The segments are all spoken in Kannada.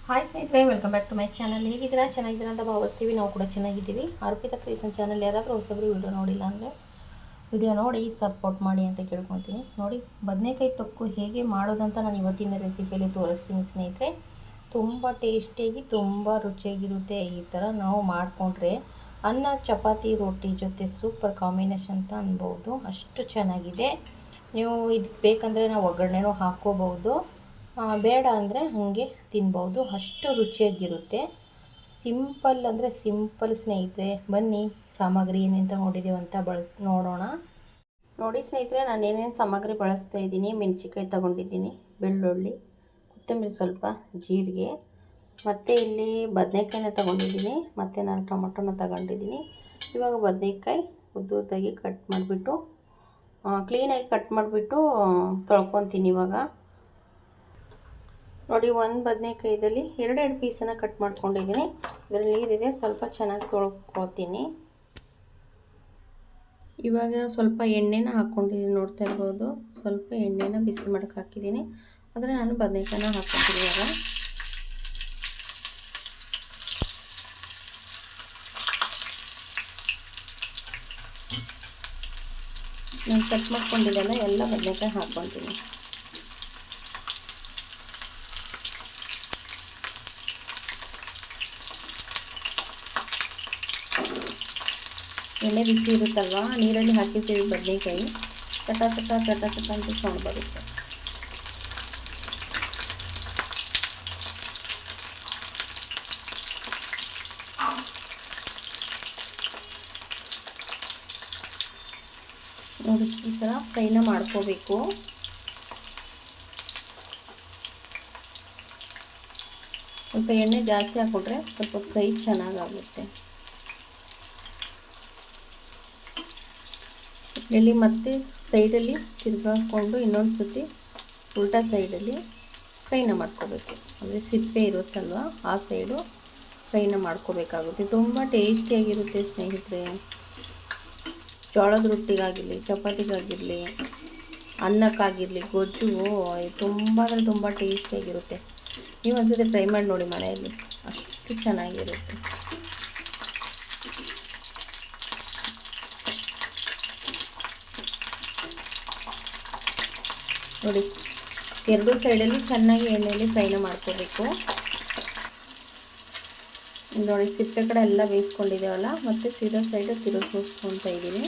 ಹಾಯ್ ಸ್ನೇಹಿತರೆ, welcome back to my channel. ಹೇಗಿದ್ದೀರಾ? ಚೆನ್ನಾಗಿದ್ದೀರಾ ಅಂತ ಭಾವಿಸ್ತೀವಿ. ನಾವು ಕೂಡ ಚೆನ್ನಾಗಿದ್ದೀವಿ. ಅರ್ಪಿತಾ ಕ್ರಿಯೇಷನ್ ಚಾನಲ್ ಯಾರಾದರೂ ಹೊಸಬ್ರು ವಿಡಿಯೋ ನೋಡಿಲ್ಲ ಅಂದರೆ ವಿಡಿಯೋ ನೋಡಿ ಸಪೋರ್ಟ್ ಮಾಡಿ ಅಂತ ಕೇಳ್ಕೊತೀನಿ. ನೋಡಿ, ಬದನೆಕಾಯಿ ತೊಕ್ಕು ಹೇಗೆ ಮಾಡೋದಂತ ನಾನು ಇವತ್ತಿನ ರೆಸಿಪಿಯಲ್ಲಿ ತೋರಿಸ್ತೀನಿ ಸ್ನೇಹಿತರೆ. ತುಂಬ ಟೇಸ್ಟಿಯಾಗಿ ತುಂಬ ರುಚಿಯಾಗಿರುತ್ತೆ. ಈ ಥರ ನಾವು ಮಾಡಿಕೊಂಡ್ರೆ ಅನ್ನ, ಚಪಾತಿ, ರೊಟ್ಟಿ ಜೊತೆ ಸೂಪರ್ ಕಾಂಬಿನೇಷನ್ ಅಂತ ಅನ್ಬೋದು. ಅಷ್ಟು ಚೆನ್ನಾಗಿದೆ. ನೀವು ಇದಕ್ಕೆ ಬೇಕಂದರೆ ನಾವು ಒಗ್ಗರಣೆನೂ ಹಾಕ್ಕೋಬಹುದು, ಬೇಡ ಅಂದರೆ ಹಾಗೆ ತಿನ್ಬೋದು. ಅಷ್ಟು ರುಚಿಯಾಗಿರುತ್ತೆ. ಸಿಂಪಲ್ ಅಂದರೆ ಸಿಂಪಲ್ ಸ್ನೇಹಿತರೆ. ಬನ್ನಿ ಸಾಮಗ್ರಿ ಏನೇನು ತಗೊಂಡಿದ್ದೀವಿ ಅಂತ ನೋಡೋಣ. ನೋಡಿ ಸ್ನೇಹಿತರೆ, ನಾನು ಏನೇನು ಸಾಮಗ್ರಿ ಬಳಸ್ತಾ ಇದ್ದೀನಿ. ಮೆಣಸಿನ್ಕಾಯಿ ತಗೊಂಡಿದ್ದೀನಿ, ಬೆಳ್ಳುಳ್ಳಿ, ಕೊತ್ತಂಬರಿ, ಸ್ವಲ್ಪ ಜೀರಿಗೆ, ಮತ್ತು ಇಲ್ಲಿ ಬದನೆಕಾಯಿನ ತಗೊಂಡಿದ್ದೀನಿ, ಮತ್ತು ನಾನು ಟೊಮೊಟೊನ ತಗೊಂಡಿದ್ದೀನಿ. ಇವಾಗ ಬದನೆಕಾಯಿ ಉದ್ದುದ್ದಾಗಿ ಕಟ್ ಮಾಡಿಬಿಟ್ಟು ಕ್ಲೀನಾಗಿ ಕಟ್ ಮಾಡಿಬಿಟ್ಟು ತೊಳ್ಕೊತೀನಿ. ಇವಾಗ ನೋಡಿ, ಒಂದು ಬದನೆಕಾಯಿದಲ್ಲಿ ಎರಡೆರಡು ಪೀಸನ್ನು ಕಟ್ ಮಾಡ್ಕೊಂಡಿದ್ದೀನಿ. ಇದರಲ್ಲಿ ನೀರಿದೆ, ಸ್ವಲ್ಪ ಚೆನ್ನಾಗಿ ತೊಳ್ಕೊತೀನಿ. ಇವಾಗ ಸ್ವಲ್ಪ ಎಣ್ಣೆನ ಹಾಕ್ಕೊಂಡಿದ್ದೀನಿ, ನೋಡ್ತಾ ಇರ್ಬೋದು. ಸ್ವಲ್ಪ ಎಣ್ಣೆನ ಬಿಸಿ ಮಾಡೋಕ್ಕೆ ಹಾಕಿದ್ದೀನಿ. ಆದರೆ ನಾನು ಬದನೆಕಾಯಿನ ಹಾಕ್ಕೊತೀನಿ. ಇವಾಗ ನಾನು ಕಟ್ ಮಾಡ್ಕೊಂಡಿದ್ದೆಲ್ಲ ಎಲ್ಲ ಬದನೆಕಾಯಿ ಹಾಕ್ಕೊತೀನಿ. ಎಣ್ಣೆ ಬಿಸಿ ಇರುತ್ತಲ್ವ, ನೀರಲ್ಲಿ ಹಾಕಿರ್ತೀವಿ ಬದನೆಕಾಯಿ, ಚಟ ಚಟ ಚಟ ಚಟ ಅಂತ ಸೌಂಡ್ ಬರುತ್ತೆ. ನೋಡಿ, ಈ ಥರ ಫ್ರೈನ ಮಾಡ್ಕೋಬೇಕು. ಸ್ವಲ್ಪ ಎಣ್ಣೆ ಜಾಸ್ತಿ ಹಾಕ್ಕೊಂಡ್ರೆ ಸ್ವಲ್ಪ ಫ್ರೈ ಚೆನ್ನಾಗಾಗುತ್ತೆ. ಇಲ್ಲಿ ಮತ್ತೆ ಸೈಡಲ್ಲಿ ತಿರ್ಗಾಕೊಂಡು ಇನ್ನೊಂದು ಸತಿ ಉಲ್ಟಾ ಸೈಡಲ್ಲಿ ಫ್ರೈನ ಮಾಡ್ಕೋಬೇಕು. ಅಂದರೆ ಸಿಪ್ಪೆ ಇರುತ್ತಲ್ವ, ಆ ಸೈಡು ಫ್ರೈನ ಮಾಡ್ಕೋಬೇಕಾಗುತ್ತೆ. ತುಂಬ ಟೇಸ್ಟಿಯಾಗಿರುತ್ತೆ ಸ್ನೇಹಿತರೆ. ಜೋಳದ ರೊಟ್ಟಿಗಾಗಿರಲಿ, ಚಪಾತಿಗಾಗಿರಲಿ, ಅನ್ನಕ್ಕಾಗಿರಲಿ, ಗೊಜ್ಜು ತುಂಬ ಅಂದರೆ ತುಂಬ ಟೇಸ್ಟಿಯಾಗಿರುತ್ತೆ. ನೀವು ಒಂದ್ಸತಿ ಟ್ರೈ ಮಾಡಿ ನೋಡಿ ಮನೆಯಲ್ಲಿ, ಅಷ್ಟು ಚೆನ್ನಾಗಿರುತ್ತೆ. ನೋಡಿ, ಎರಡೂ ಸೈಡಲ್ಲಿ ಚೆನ್ನಾಗಿ ಎಣ್ಣೆಯಲ್ಲಿ ಫ್ರೈನ ಮಾಡ್ಕೋಬೇಕು. ನೋಡಿ, ಸಿಪ್ಪೆ ಕಡೆ ಎಲ್ಲ ಬೇಯಿಸ್ಕೊಂಡಿದ್ದೇವಲ್ಲ, ಮತ್ತು ಸೀದಾ ಸೈಡು ತಿರುಗಿಸ್ಕೊಳ್ತಾ ಇದ್ದೀನಿ.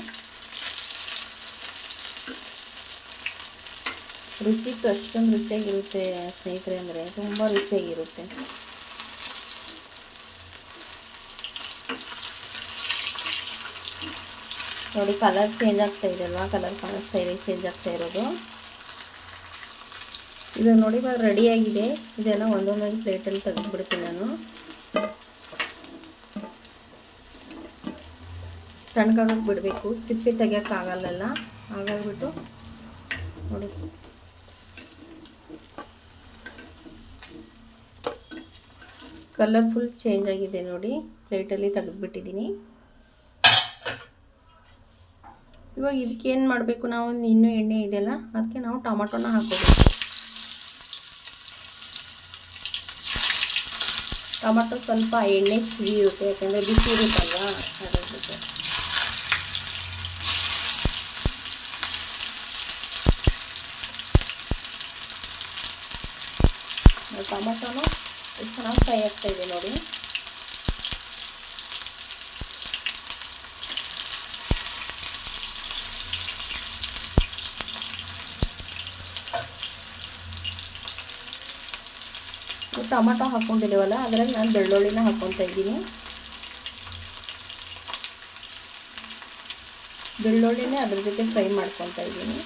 ರುಚಿ ಅಷ್ಟೊಂದು ರುಚಿಯಾಗಿರುತ್ತೆ ಸ್ನೇಹಿತರೆ, ಅಂದರೆ ತುಂಬ ರುಚಿಯಾಗಿರುತ್ತೆ. ನೋಡಿ, ಕಲರ್ ಚೇಂಜ್ ಆಗ್ತಾ ಇದೆ ಅಲ್ವಾ, ಕಲರ್ ಕಾಣಿಸ್ತಾ ಇದೆ, ಚೇಂಜ್ ಆಗ್ತಾ ಇರೋದು. ಇದು ನೋಡಿ, ಇವಾಗ ರೆಡಿಯಾಗಿದೆ. ಇದೆಲ್ಲ ಒಂದೊಂದಾಗಿ ಪ್ಲೇಟಲ್ಲಿ ತೆಗೆದುಬಿಡ್ತೀನಿ ನಾನು. ತಣ್ಣಗಾಗಕ್ಕೆ ಬಿಡಬೇಕು, ಸಿಪ್ಪೆ ತೆಗಿಯೋಕ್ಕಾಗಲ್ಲ, ಹಾಗಾಗ್ಬಿಟ್ಟು ನೋಡಿ ಕಲರ್ ಫುಲ್ ಚೇಂಜ್ ಆಗಿದೆ. ನೋಡಿ, ಪ್ಲೇಟಲ್ಲಿ ತೆಗೆದುಬಿಟ್ಟಿದ್ದೀನಿ. ಇವಾಗ ಇದಕ್ಕೆ ಏನು ಮಾಡಬೇಕು ನಾವು, ಇನ್ನೂ ಎಣ್ಣೆ ಇದೆಯಲ್ಲ, ಅದಕ್ಕೆ ನಾವು ಟೊಮೊಟೊನ ಹಾಕೋಬೇಕು. ಟೊಮೊಟೊ ಸ್ವಲ್ಪ ಎಣ್ಣೆ ಸಿಹಿ ಇರುತ್ತೆ, ಯಾಕಂದರೆ ಬಿಸಿ ಇರುತ್ತಲ್ವ, ಹಾಗಾಗ್ಬಿಟ್ಟು ಟೊಮೊಟೊನು ಚೆನ್ನಾಗಿ ಫ್ರೈ ಆಗ್ತಾ ಇದೆ. ನೋಡಿ, ಟೊಮೊಟೊ ಹಾಕ್ಕೊಂಡಿದ್ದೀವಲ್ಲ, ಅದರಲ್ಲಿ ನಾನು ಬೆಳ್ಳುಳ್ಳಿನ ಹಾಕ್ಕೊತಾ ಇದ್ದೀನಿ. ಬೆಳ್ಳುಳ್ಳಿನೇ ಅದ್ರ ಜೊತೆ ಫ್ರೈ ಮಾಡ್ಕೊತಾ ಇದ್ದೀನಿ.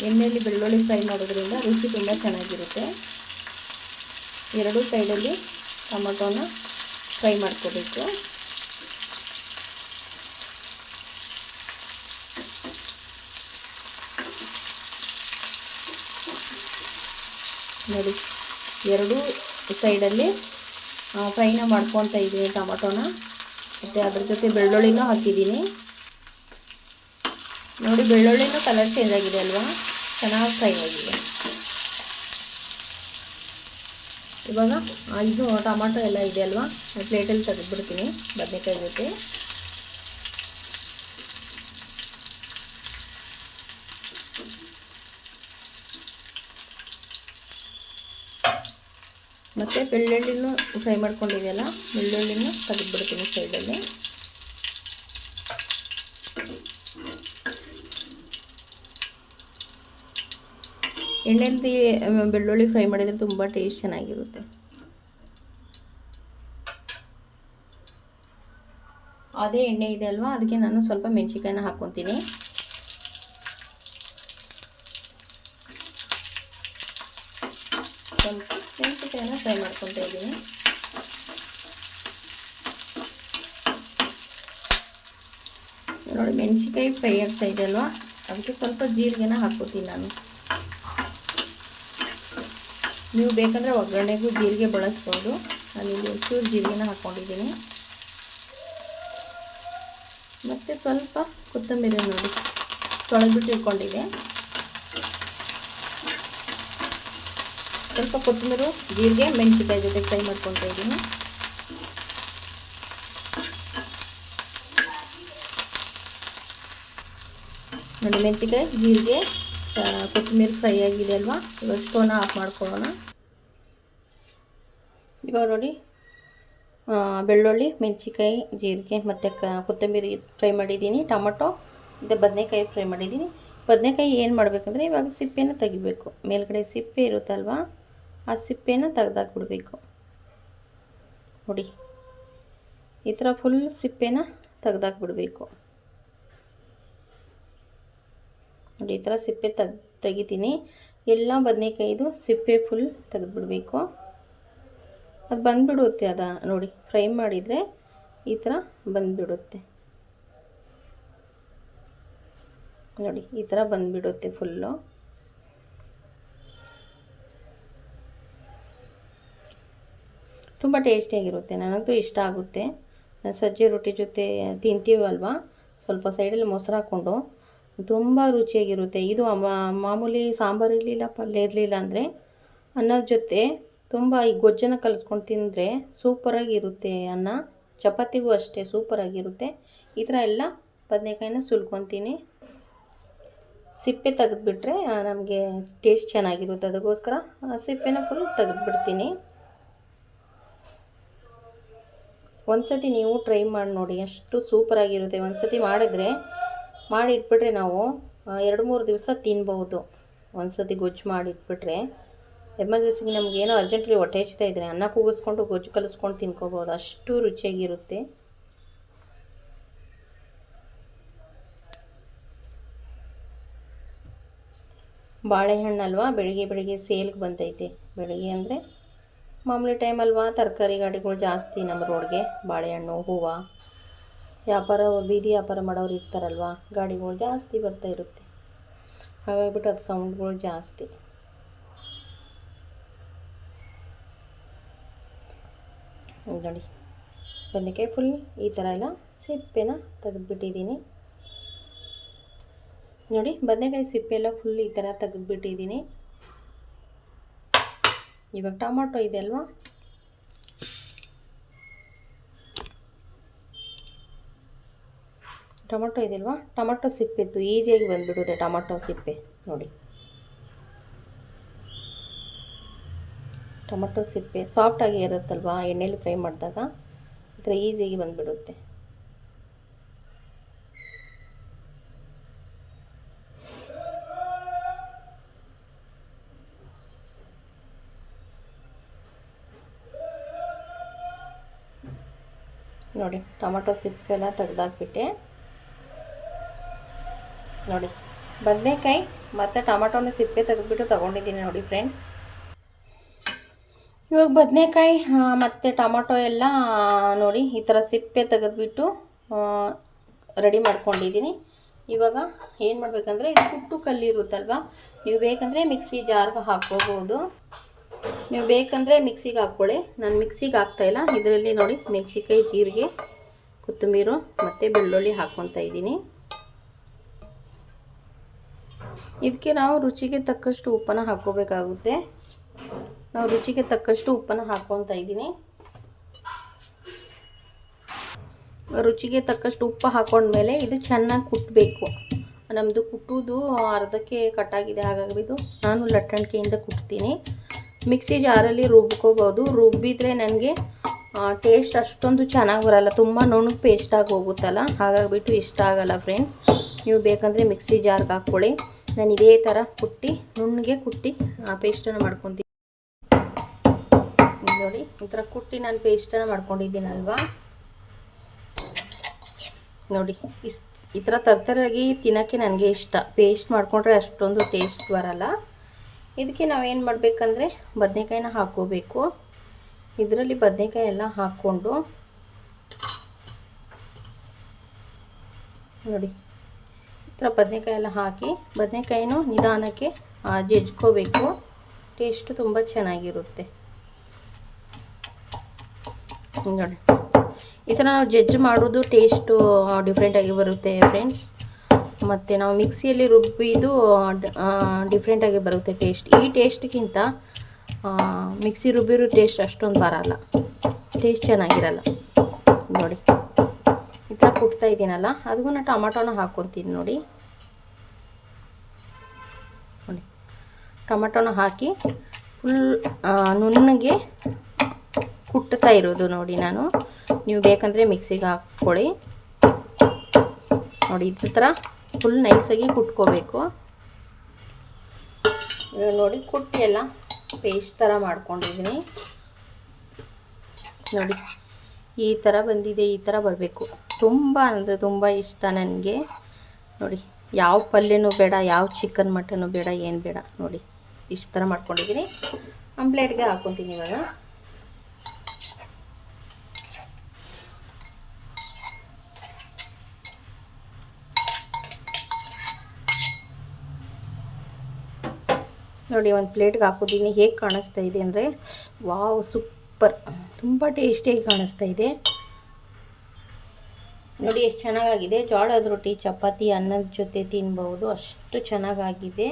ಎಣ್ಣೆಯಲ್ಲಿ ಬೆಳ್ಳುಳ್ಳಿ ಫ್ರೈ ಮಾಡೋದ್ರಿಂದ ರುಚಿ ತುಂಬ ಚೆನ್ನಾಗಿರುತ್ತೆ. ಎರಡೂ ಸೈಡಲ್ಲಿ ಟೊಮೊಟೊನ ಫ್ರೈ ಮಾಡ್ಕೋಬೇಕು. ನೋಡಿ, ಎರಡೂ ಸೈಡಲ್ಲಿ ಫ್ರೈನ ಮಾಡ್ಕೊತಾ ಇದ್ದೀನಿ ಟೊಮೊಟೊನ, ಮತ್ತು ಅದ್ರ ಜೊತೆ ಬೆಳ್ಳುಳ್ಳಿನೂ ಹಾಕಿದ್ದೀನಿ. ನೋಡಿ, ಬೆಳ್ಳುಳ್ಳಿನೂ ಕಲರ್ ಚೇಂಜ್ ಆಗಿದೆ ಅಲ್ವಾ, ಚೆನ್ನಾಗಿ ಫ್ರೈ ಆಗಿದೆ. ಇವಾಗ ಇದು ಟೊಮಾಟೊ ಎಲ್ಲ ಇದೆ ಅಲ್ವಾ, ಪ್ಲೇಟಲ್ಲಿ ತೆಗೆದುಬಿಡ್ತೀನಿ ಬದನೆಕಾಯಿ ಜೊತೆ. ಮತ್ತು ಬೆಳ್ಳುಳ್ಳಿನೂ ಫ್ರೈ ಮಾಡ್ಕೊಂಡಿದೆಯಲ್ಲ, ಬೆಳ್ಳುಳ್ಳಿನೂ ತೆಗೆದುಬಿಡ್ತೀನಿ ಸೈಡಲ್ಲಿ. ಎಣ್ಣೆಯಲ್ಲಿ ಬೆಳ್ಳುಳ್ಳಿ ಫ್ರೈ ಮಾಡಿದರೆ ತುಂಬ ಟೇಸ್ಟ್ ಚೆನ್ನಾಗಿರುತ್ತೆ. ಅದೇ ಎಣ್ಣೆ ಇದೆ ಅಲ್ವಾ, ಅದಕ್ಕೆ ನಾನು ಸ್ವಲ್ಪ ಮೆಣಸಿನ್ಕಾಯಿನ ಹಾಕ್ಕೊತೀನಿ. ಸ್ವಲ್ಪ ಮೆಣಸಿನ್ಕಾಯಿನ ಫ್ರೈ ಮಾಡ್ಕೊತಾ ಇದ್ದೀನಿ. ನೋಡಿ ಮೆಣಸಿನ್ಕಾಯಿ ಫ್ರೈ ಆಗ್ತಾ ಇದೆ ಅಲ್ವಾ, ಅದಕ್ಕೆ ಸ್ವಲ್ಪ ಜೀರಿಗೆನ ಹಾಕ್ಕೊತೀನಿ ನಾನು. ನೀವು ಬೇಕಂದರೆ ಒಗ್ಗರಣೆಗೂ ಜೀರಿಗೆ ಬಳಸ್ಬೋದು. ನಾನಿಲ್ಲಿ ಒಂಚೂರು ಜೀರಿಗೆನ ಹಾಕ್ಕೊಂಡಿದ್ದೀನಿ. ಮತ್ತು ಸ್ವಲ್ಪ ಕೊತ್ತಂಬರಿ ನೋಡಿ ತೊಳೆದ್ಬಿಟ್ಟು ಇಟ್ಕೊಂಡಿದೆ. ಸ್ವಲ್ಪ ಕೊತ್ತಂಬರಿ, ಜೀರಿಗೆ, ಮೆಣಸಿನ್ಕಾಯಿ ಜೊತೆ ಫ್ರೈ ಮಾಡ್ಕೊತಾ ಇದ್ದೀನಿ. ನೋಡಿ ಮೆಣಸಿನ್ಕಾಯಿ, ಜೀರಿಗೆ, ಕೊತ್ತಂಬರಿ ಫ್ರೈ ಆಗಿದೆ ಅಲ್ವಾ. ಇವಾಗ ಸ್ಟೋವ್ನ ಆಫ್ ಮಾಡ್ಕೊಳ್ಳೋಣ. ಇವಾಗ ನೋಡಿ ಬೆಳ್ಳುಳ್ಳಿ, ಮೆಣಸಿನ್ಕಾಯಿ, ಜೀರಿಗೆ ಮತ್ತು ಕೊತ್ತಂಬರಿ ಫ್ರೈ ಮಾಡಿದ್ದೀನಿ. ಟೊಮೊಟೊ ಮತ್ತು ಬದನೆಕಾಯಿ ಫ್ರೈ ಮಾಡಿದ್ದೀನಿ. ಬದನೆಕಾಯಿ ಏನು ಮಾಡಬೇಕಂದ್ರೆ ಇವಾಗ ಸಿಪ್ಪೆನ ತೆಗಿಬೇಕು. ಮೇಲ್ಗಡೆ ಸಿಪ್ಪೆ ಇರುತ್ತಲ್ವ, ಆ ಸಿಪ್ಪೆನ ತೆಗ್ದಾಕ್ಬಿಡ್ಬೇಕು. ನೋಡಿ ಈ ಥರ ಫುಲ್ ಸಿಪ್ಪೆನ ತೆಗ್ದಾಕ್ಬಿಡ್ಬೇಕು. ನೋಡಿ ಈ ಥರ ಸಿಪ್ಪೆ ತೆಗಿತೀನಿ. ಎಲ್ಲ ಬದನೆಕಾಯಿದು ಸಿಪ್ಪೆ ಫುಲ್ ತೆಗೆದುಬಿಡ್ಬೇಕು. ಅದು ಬಂದುಬಿಡುತ್ತೆ. ನೋಡಿ ಫ್ರೈ ಮಾಡಿದರೆ ಈ ಥರ ಬಂದುಬಿಡುತ್ತೆ. ನೋಡಿ ಈ ಥರ ಬಂದುಬಿಡುತ್ತೆ ಫುಲ್ಲು. ತುಂಬ ಟೇಸ್ಟಿಯಾಗಿರುತ್ತೆ. ನನಗಂತೂ ಇಷ್ಟ ಆಗುತ್ತೆ. ಸಜ್ಜೆ ರೊಟ್ಟಿ ಜೊತೆ ತಿಂತೀವಲ್ವ, ಸ್ವಲ್ಪ ಸೈಡಲ್ಲಿ ಮೊಸರು ಹಾಕ್ಕೊಂಡು ತುಂಬ ರುಚಿಯಾಗಿರುತ್ತೆ. ಇದು ಮಾಮೂಲಿ ಸಾಂಬಾರು ಇರಲಿಲ್ಲ, ಪಲ್ಯ ಇರಲಿಲ್ಲ ಅಂದರೆ ಅನ್ನದ ಜೊತೆ ತುಂಬ ಈ ಗೊಜ್ಜನ್ನು ಕಲಿಸ್ಕೊಂಡು ತಿಂದರೆ ಸೂಪರಾಗಿರುತ್ತೆ. ಅನ್ನ ಚಪಾತಿಗೂ ಅಷ್ಟೇ ಸೂಪರಾಗಿರುತ್ತೆ. ಈ ಥರ ಎಲ್ಲ ಬದನೆಕಾಯಿನ ಸುಲ್ಕೊತೀನಿ. ಸಿಪ್ಪೆ ತೆಗೆದುಬಿಟ್ರೆ ನಮಗೆ ಟೇಸ್ಟ್ ಚೆನ್ನಾಗಿರುತ್ತೆ. ಅದಕ್ಕೋಸ್ಕರ ಸಿಪ್ಪೆನ ಫುಲ್ ತೆಗೆದುಬಿಡ್ತೀನಿ. ಒಂದು ಸತಿ ನೀವು ಟ್ರೈ ಮಾಡಿ ನೋಡಿ, ಅಷ್ಟು ಸೂಪರಾಗಿರುತ್ತೆ. ಒಂದು ಸತಿ ಮಾಡಿದ್ರೆ ಮಾಡಿ ಇಟ್ಬಿಟ್ರೆ ನಾವು 2-3 ದಿವಸ ತಿನ್ಬೋದು. ಒಂದು ಸತಿ ಗೊಜ್ಜು ಮಾಡಿಟ್ಬಿಟ್ರೆ ಎಮರ್ಜೆನ್ಸಿಗೆ ನಮಗೇನೋ ಅರ್ಜೆಂಟ್ಲಿ ಹೊಟ್ಟೆ ಹಚ್ತಾ ಇದ್ದರೆ ಅನ್ನ ಕೂಗಿಸ್ಕೊಂಡು ಗೊಜ್ಜು ಕಲಿಸ್ಕೊಂಡು ತಿನ್ಕೋಬೋದು. ಅಷ್ಟು ರುಚಿಯಾಗಿರುತ್ತೆ. ಬಾಳೆಹಣ್ಣು ಅಲ್ವಾ, ಬೆಳಿಗ್ಗೆ ಸೇಲ್ಗೆ ಬಂತೈತೆ. ಬೆಳಿಗ್ಗೆ ಅಂದರೆ ಮಾಮೂಲಿ ಟೈಮ್ ಅಲ್ವಾ, ತರಕಾರಿ ಗಾಡಿಗಳು ಜಾಸ್ತಿ ನಮ್ಮ ರೋಡ್ಗೆ. ಬಾಳೆಹಣ್ಣು, ಹೂವು ವ್ಯಾಪಾರ, ಬೀದಿ ವ್ಯಾಪಾರ ಮಾಡೋರು ಇರ್ತಾರಲ್ವ, ಗಾಡಿಗಳು ಜಾಸ್ತಿ ಬರ್ತಾ ಇರುತ್ತೆ. ಹಾಗಾಗಿಬಿಟ್ಟು ಅದು ಸೌಂಡ್ಗಳು ಜಾಸ್ತಿ. ನೋಡಿ ಬದನೆಕಾಯಿ ಫುಲ್ ಈ ಥರ ಎಲ್ಲ ಸಿಪ್ಪೆನ ತೆಗೆದುಬಿಟ್ಟಿದ್ದೀನಿ. ನೋಡಿ ಬದನೆಕಾಯಿ ಸಿಪ್ಪೆ ಎಲ್ಲ ಫುಲ್ ಈ ಥರ ತೆಗೆದುಬಿಟ್ಟಿದ್ದೀನಿ. ಇವಾಗ ಟೊಮಾಟೊ ಇದೆ ಅಲ್ವಾ, ಟೊಮಾಟೊ ಇದೆಯಲ್ವಾ, ಟೊಮಾಟೊ ಸಿಪ್ಪೆತ್ತು ಈಸಿಯಾಗಿ ಬಂದುಬಿಡುತ್ತೆ. ಟೊಮಾಟೊ ಸಿಪ್ಪೆ ನೋಡಿ, ಟೊಮಾಟೊ ಸಿಪ್ಪೆ ಸಾಫ್ಟಾಗಿ ಇರುತ್ತಲ್ವ, ಎಣ್ಣೆಲಿ ಫ್ರೈ ಮಾಡಿದಾಗ ಈ ಥರ ಈಸಿಯಾಗಿ ಬಂದುಬಿಡುತ್ತೆ. ನೋಡಿ ಟೊಮಾಟೊ ಸಿಪ್ಪೆಲ್ಲ ತೆಗ್ದಾಕ್ಬಿಟ್ಟೆ. ನೋಡಿ ಬದನೆಕಾಯಿ ಮತ್ತು ಟೊಮಾಟೊನ ಸಿಪ್ಪೆ ತೆಗೆದುಬಿಟ್ಟು ತೊಗೊಂಡಿದ್ದೀನಿ ನೋಡಿ ಫ್ರೆಂಡ್ಸ್. ಇವಾಗ ಬದನೆಕಾಯಿ ಮತ್ತು ಟೊಮಾಟೊ ಎಲ್ಲ ನೋಡಿ ಈ ಥರ ಸಿಪ್ಪೆ ತೆಗೆದುಬಿಟ್ಟು ರೆಡಿ ಮಾಡ್ಕೊಂಡಿದ್ದೀನಿ. ಇವಾಗ ಏನು ಮಾಡಬೇಕಂದ್ರೆ, ಇದು ಕುಟ್ಟು ಕಲ್ಲಿರುತ್ತಲ್ವ, ನೀವು ಬೇಕಂದರೆ ಮಿಕ್ಸಿ ಜಾರ್ಗೆ ಹಾಕ್ಕೋಬೋದು. ನೀವು ಬೇಕಂದರೆ ಮಿಕ್ಸಿಗೆ ಹಾಕ್ಕೊಳ್ಳಿ. ನಾನು ಮಿಕ್ಸಿಗೆ ಹಾಕ್ತಾಯಿಲ್ಲ. ಇದರಲ್ಲಿ ನೋಡಿ ಮೆಣಸಿನ್ಕಾಯಿ, ಜೀರಿಗೆ, ಕೊತ್ತಂಬರಿ ಮತ್ತು ಬೆಳ್ಳುಳ್ಳಿ ಹಾಕ್ಕೊತಾ ಇದ್ದೀನಿ. ಇದಕ್ಕೆ ನಾವು ರುಚಿಗೆ ತಕ್ಕಷ್ಟು ಉಪ್ಪನ್ನು ಹಾಕ್ಕೋಬೇಕಾಗುತ್ತೆ. ನಾವು ರುಚಿಗೆ ತಕ್ಕಷ್ಟು ಉಪ್ಪನ್ನು ಹಾಕ್ಕೊತಾ ಇದ್ದೀನಿ. ರುಚಿಗೆ ತಕ್ಕಷ್ಟು ಉಪ್ಪು ಹಾಕೊಂಡ್ಮೇಲೆ ಇದು ಚೆನ್ನಾಗಿ ಕುಟ್ಟಬೇಕು. ನಮ್ಮದು ಕುಟ್ಟೋದು ಅರ್ಧಕ್ಕೆ ಕಟ್ಟಾಗಿದೆ, ಹಾಗಾಗಿಬಿಟ್ಟು ನಾನು ಲಟ್ಟಣಿಕೆಯಿಂದ ಕುಟ್ತೀನಿ. ಮಿಕ್ಸಿ ಜಾರಲ್ಲಿ ರುಬ್ಕೋಬೋದು. ರುಬ್ಬಿದರೆ ನನಗೆ ಟೇಸ್ಟ್ ಅಷ್ಟೊಂದು ಚೆನ್ನಾಗಿ ಬರಲ್ಲ, ತುಂಬ ನುಣ್ಣಗೆ ಪೇಸ್ಟಾಗಿ ಹೋಗುತ್ತಲ್ಲ, ಹಾಗಾಗಿಬಿಟ್ಟು ಇಷ್ಟ ಆಗಲ್ಲ ಫ್ರೆಂಡ್ಸ್. ನೀವು ಬೇಕಂದರೆ ಮಿಕ್ಸಿ ಜಾರ್ಗೆ ಹಾಕ್ಕೊಳ್ಳಿ. ನಾನು ಇದೇ ಥರ ಕುಟ್ಟಿ ನುಣ್ಣಗೆ ಕುಟ್ಟಿ ಪೇಸ್ಟನ್ನು ಮಾಡ್ಕೊತೀನಿ. ನೋಡಿ ಈ ಥರ ಕುಟ್ಟಿ ನಾನು ಪೇಸ್ಟನ್ನು ಮಾಡ್ಕೊಂಡಿದ್ದೀನಲ್ವಾ. ನೋಡಿ ಈ ಥರ ತರ್ತರಾಗಿ ತಿನ್ನೋಕ್ಕೆ ನನಗೆ ಇಷ್ಟ. ಪೇಸ್ಟ್ ಮಾಡಿಕೊಂಡ್ರೆ ಅಷ್ಟೊಂದು ಟೇಸ್ಟ್ ಬರಲ್ಲ. ಇದಕ್ಕೆ ನಾವೇನು ಮಾಡಬೇಕಂದ್ರೆ ಬದನೆಕಾಯಿನ ಹಾಕ್ಕೋಬೇಕು. ಇದರಲ್ಲಿ ಬದನೆಕಾಯಿ ಎಲ್ಲ ಹಾಕ್ಕೊಂಡು ನೋಡಿ ಈ ಥರ ಬದನೆಕಾಯಿ ಎಲ್ಲ ಹಾಕಿ ಬದನೆಕಾಯಿನೂ ನಿಧಾನಕ್ಕೆ ಜಜ್ಕೋಬೇಕು. ಟೇಸ್ಟು ತುಂಬ ಚೆನ್ನಾಗಿರುತ್ತೆ. ನೋಡಿ ಈ ಥರ ನಾವು ಜಜ್ಜು ಮಾಡೋದು ಟೇಸ್ಟು ಡಿಫ್ರೆಂಟಾಗಿ ಬರುತ್ತೆ ಫ್ರೆಂಡ್ಸ್. ಮತ್ತು ನಾವು ಮಿಕ್ಸಿಯಲ್ಲಿ ರುಬ್ಬಿದು ಡಿಫ್ರೆಂಟಾಗಿ ಬರುತ್ತೆ ಟೇಸ್ಟ್. ಈ ಟೇಸ್ಟ್ಗಿಂತ ಮಿಕ್ಸಿ ರುಬ್ಬಿರೋ ಟೇಸ್ಟ್ ಅಷ್ಟೊಂದು ಬರಲ್ಲ, ಟೇಸ್ಟ್ ಚೆನ್ನಾಗಿರಲ್ಲ. ನೋಡಿ ಈ ಥರ ಕುಟ್ತಾ ಇದ್ದೀನಲ್ಲ, ಅದಕ್ಕೂ ನಾನು ಟೊಮಾಟೋನ ಹಾಕ್ಕೊತೀನಿ. ನೋಡಿ ನೋಡಿ ಟೊಮಾಟೋನ ಹಾಕಿ ಫುಲ್ ನುಣ್ಣಗೆ ಕುಟ್ತಾ ಇರೋದು ನೋಡಿ ನಾನು. ನೀವು ಬೇಕಂದರೆ ಮಿಕ್ಸಿಗೆ ಹಾಕ್ಕೊಳ್ಳಿ. ನೋಡಿ ಇದೇ ಥರ ಫುಲ್ ನೈಸಾಗಿ ಕುಟ್ಕೋಬೇಕು. ನೋಡಿ ಕುಟ್ಟಿ ಎಲ್ಲ ಪೇಸ್ಟ್ ಥರ ಮಾಡ್ಕೊಂಡಿದ್ದೀನಿ. ನೋಡಿ ಈ ಥರ ಬಂದಿದೆ, ಈ ಥರ ಬರಬೇಕು. ತುಂಬ ಅಂದರೆ ತುಂಬ ಇಷ್ಟ ನನಗೆ. ನೋಡಿ ಯಾವ ಪಲ್ಯನೂ ಬೇಡ, ಯಾವ ಚಿಕನ್ ಮಟನು ಬೇಡ, ಏನು ಬೇಡ. ನೋಡಿ ಇಷ್ಟು ಥರ ಮಾಡ್ಕೊಂಡಿದ್ದೀನಿ. ಪ್ಲೇಟ್ಗೆ ಹಾಕ್ಕೊತೀನಿ ಇವಾಗ. ನೋಡಿ ಒಂದು ಪ್ಲೇಟ್ಗೆ ಹಾಕೋದೀನಿ. ಹೇಗೆ ಕಾಣಿಸ್ತಾ ಇದೆ ಅಂದರೆ ವಾವ್, ಸೂಪರ್, ತುಂಬ ಟೇಸ್ಟಿಯಾಗಿ ಕಾಣಿಸ್ತಾ ಇದೆ. ನೋಡಿ ಎಷ್ಟು ಚೆನ್ನಾಗಾಗಿದೆ. ಜೋಳದ ರೊಟ್ಟಿ, ಚಪಾತಿ, ಅನ್ನದ ಜೊತೆ ತಿನ್ಬೋದು, ಅಷ್ಟು ಚೆನ್ನಾಗಾಗಿದೆ.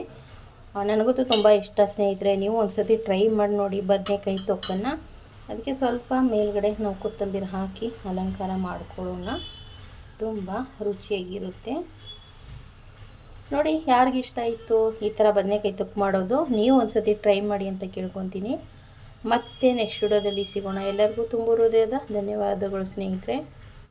ನನಗಂತೂ ತುಂಬ ಇಷ್ಟ ಸ್ನೇಹಿತರೆ. ನೀವು ಒಂದ್ಸತಿ ಟ್ರೈ ಮಾಡಿ ನೋಡಿ ಬದನೆಕಾಯಿ ತೊಕ್ಕನ್ನು. ಅದಕ್ಕೆ ಸ್ವಲ್ಪ ಮೇಲ್ಗಡೆ ನಾವು ಕೊತ್ತಂಬರಿ ಹಾಕಿ ಅಲಂಕಾರ ಮಾಡ್ಕೊಳ್ಳೋಣ. ತುಂಬ ರುಚಿಯಾಗಿರುತ್ತೆ. ನೋಡಿ ಯಾರಿಗಿಷ್ಟ ಇತ್ತು ಈ ಥರ ಬದನೆಕಾಯಿ ತೊಕ್ಕು ಮಾಡೋದು, ನೀವು ಒಂದ್ಸತಿ ಟ್ರೈ ಮಾಡಿ ಅಂತ ಕೇಳ್ಕೊತೀನಿ. ಮತ್ತೆ ನೆಕ್ಸ್ಟ್ ವಿಡಿಯೋದಲ್ಲಿ ಸಿಗೋಣ. ಎಲ್ಲರಿಗೂ ತುಂಬ ಹೃದಯದ ಧನ್ಯವಾದಗಳು ಸ್ನೇಹಿತರೆ.